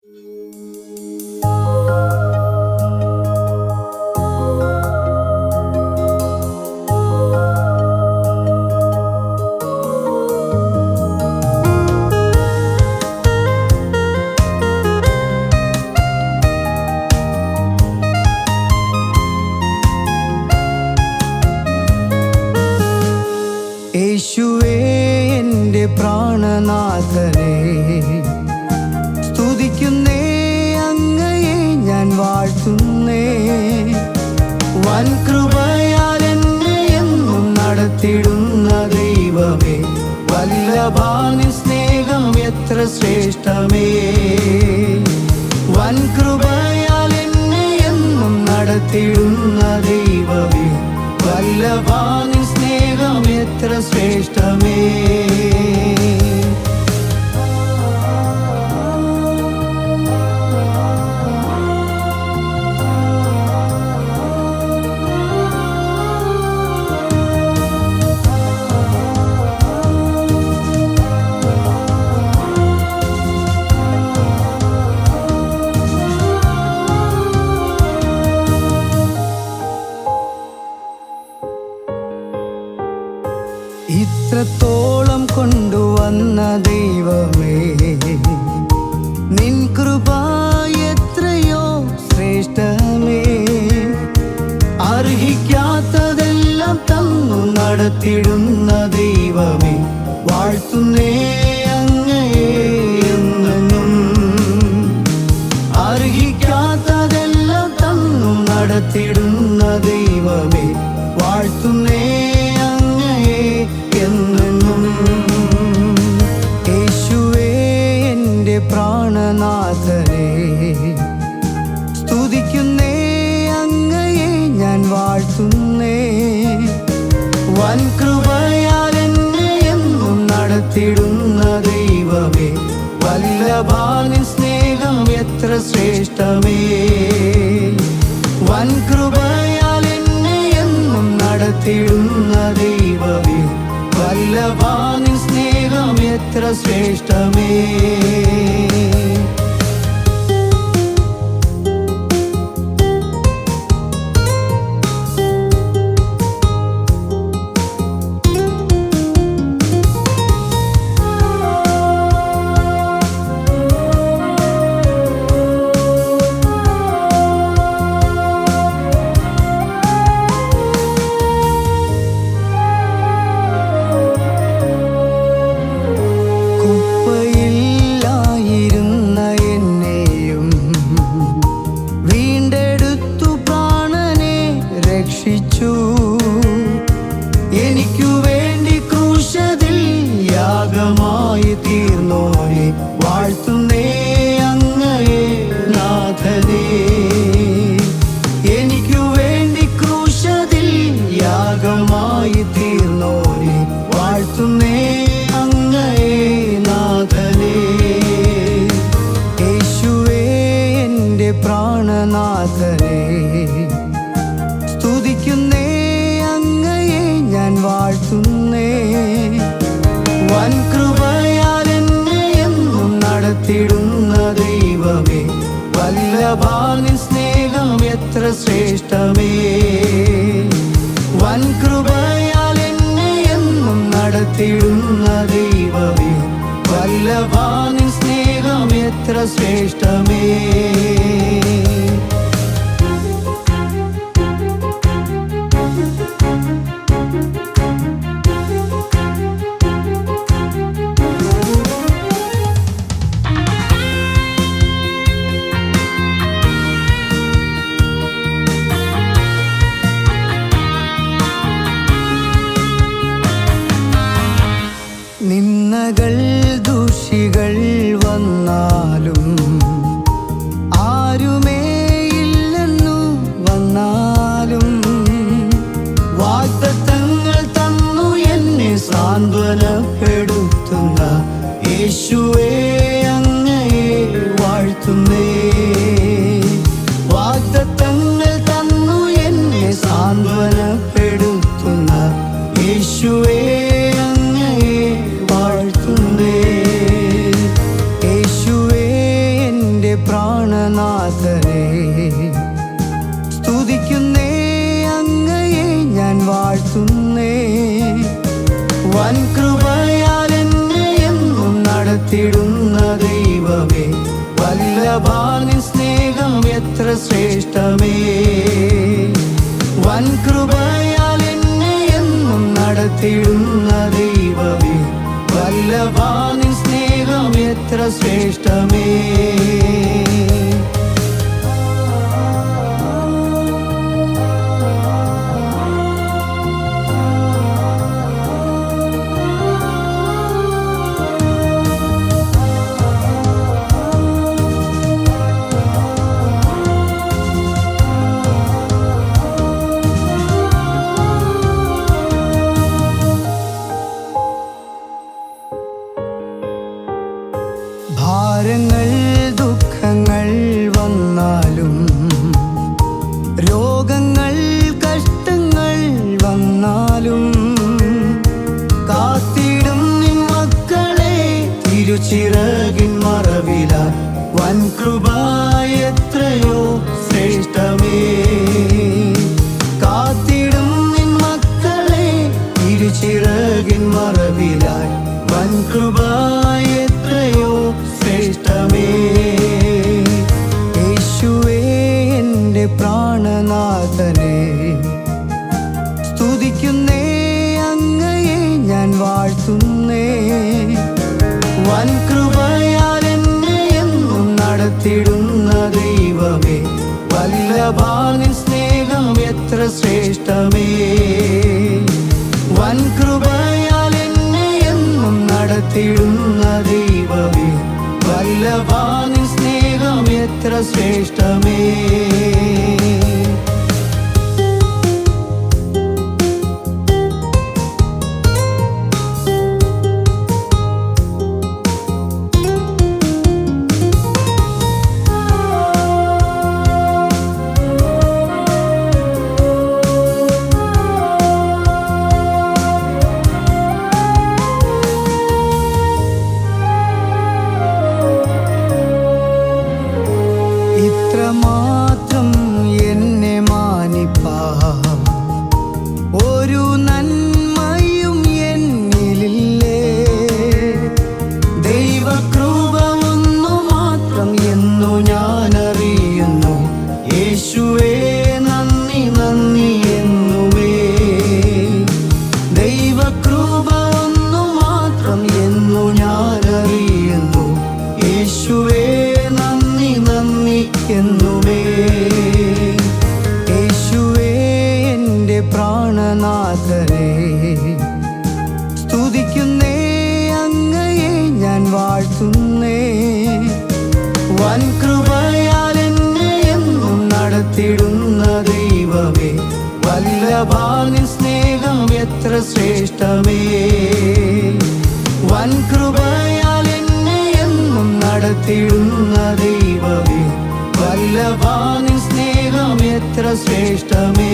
യേശുവേ എൻ്റെ പ്രാണനാഥനെ, സ്തുതിക്കുന്നേ അങ്ങയെ ഞാൻ വാഴ്ത്തുന്നേ. വൻ കൃപയാൽ എന്നെ എന്നും നടത്തിടുന്ന ദൈവമേ, വല്ലഭാനി സ്നേഹം എത്ര ശ്രേഷ്ഠമേ. വൻ കൃപയാൽ എന്നെ എന്നും നടത്തിടുന്ന ദൈവമേ, വല്ലഭാനി സ്നേഹം എത്ര ശ്രേഷ്ഠമേ. ഇത്രത്തോളം കൊണ്ടുവന്ന ദൈവമേ, നിൻ കൃപ എത്രയോ ശ്രേഷ്ഠമേ. അർഹിക്കാത്തതെല്ലാം തന്നു നടത്തിടുന്ന ദൈവമേ, വാഴ്ത്തുന്നേ അങ്ങയെ എന്നും. അർഹിക്കാത്തതെല്ലാം തന്നു നടത്തിടുന്ന ദൈവമേ, വാഴ്ത്തുന്നേ എന്നും. യേശുവേ എൻ്റെ പ്രാണനാഥനെ, സ്തുതിക്കുന്നേ അങ്ങയെ ഞാൻ വാഴ്ത്തുന്നേ. വൻ കൃപയാൽ എന്നെ എന്നും നടത്തിടുന്ന ദൈവമേ, വല്ലഭാനി സ്നേഹം എത്ര ശ്രേഷ്ഠമേ. വൻ കൃപയാൽ എന്നെ എന്നും നടത്തിടുന്ന ദൈവമേ, വല്ലഭാനി സ്നേഹം എത്ര ശ്രേഷ്ഠമേ. എനിക്കു വേണ്ടി ക്രൂശിൽ യാഗമായി തീർന്നോനെ, വാഴ്ത്തുന്നേ അങ്ങയെ നാഥനേ. എനിക്കു വേണ്ടി ക്രൂശിൽ യാഗമായി തീർന്നോനെ, വാഴ്ത്തുന്നേ അങ്ങയെ നാഥനേ. യേശുവേ എൻ്റെ പ്രാണനാഥനെ, സ്തുതിക്കുന്നേ അങ്ങയെ ഞാൻ വാഴ്ത്തുന്നേ. വൻ കൃപയാൽ എന്നെ എന്നും നടത്തിടുന്ന ദൈവമേ, വല്ലഭാനി സ്നേഹം എത്ര ശ്രേഷ്ഠമേ. വൻ കൃപയാൽ എന്നെ എന്നും നടത്തിടുന്ന ദൈവമേ, വല്ലഭാനി സ്നേഹം എത്ര ശ്രേഷ്ഠമേ. നിന്ദകൾ ദൂഷികൾ വന്നാലും ആരുമേ ഇല്ലെന്നു വന്നാലും, വാഗ്ദത്തങ്ങൾ തന്നു എന്നെ സാന്ത്വനപ്പെടുത്തുന്ന യേശുവേ അങ്ങയെ വാഴ്ത്തുന്നേ. വാഗ്ദത്തങ്ങൾ തന്നു എന്നെ സാന്ത്വനപ്പെടുത്തുന്ന യേശുവേ വാഴ്ത്തുന്നേ. യേശുവേ എൻ്റെ വൻ കൃപയാൽ എന്നെ എന്നും നടത്തിടുന്ന ദൈവമേ, വല്ലഭാനിൻ സ്നേഹം എത്ര ശ്രേഷ്ഠമേ. വൻ കൃപയാൽ എന്നെ എന്നും നടത്തിടുന്ന ദൈവമേ, വല്ലഭാനിൻ സ്നേഹം എത്ര ശ്രേഷ്ഠമേ. ഭാരങ്ങൾ ദുഃഖങ്ങൾ വന്നാലും, രോഗങ്ങൾ കഷ്ടങ്ങൾ വന്നാലും, കാത്തിടും നിൻ മക്കളെ തിരുച്ചിറകിൻ മറവിലാൽ. വൻ കൃപ എത്രയോ ശ്രേഷ്ഠമേ. കാത്തിടും നിൻ മക്കളെ തിരുച്ചിറകിൻ മറവിലാൽ. വൻ കൃപ എത്രയോ ശ്രേഷ്ഠമേ. യേശുവേ എൻ്റെ പ്രാണനാഥനെ, സ്തുതിക്കുന്നേ അങ്ങയെ ഞാൻ വാഴ്ത്തുന്നേ. വൻ കൃപയാൽ എന്നെ എന്നും നടത്തിടുന്ന ദൈവമേ, വല്ലഭാനിൻ സ്നേഹം എത്ര ശ്രേഷ്ഠമേ. വൻ കൃപയാൽ എന്നെ എന്നും നടത്തിടുന്ന ദൈവമേ, വല്ലഭാനിൻ സ്നേഹം എത്ര ശ്രേഷ്ഠമേ. ഇത്രമാത്രം എന്നെ മാനിപ്പാൻ ഒരു നന്മയും എന്നിലില്ലേ. ദൈവകൃപ ഒന്നു മാത്രം എന്നു ഞാൻ അറിയുന്നു. യേശുവേ നന്ദി നന്ദി എന്നുമേ. ദൈവകൃപ ഒന്നു മാത്രം എന്നു ഞാൻ അറിയുന്നു. യേശുവേ നന്ദി നന്ദി എന്നുമേ. യേശുവേ എൻ്റെ പ്രാണനാഥനെ, സ്തുതിക്കുന്നേ അങ്ങയെ ഞാൻ വാഴ്ത്തുന്നേ. വൻ കൃപയാൽ എന്നെ എന്നും നടത്തിടുന്ന ദൈവമേ, വല്ലഭാനിൻ സ്നേഹം എത്ര ശ്രേഷ്ഠമേ. വൻ കൃപയാൽ എന്നെ എന്നും നടത്തിടുന്ന ദൈവമേ, വല്ലഭാനിൻ സ്നേഹം എത്ര ശ്രേഷ്ഠമേ.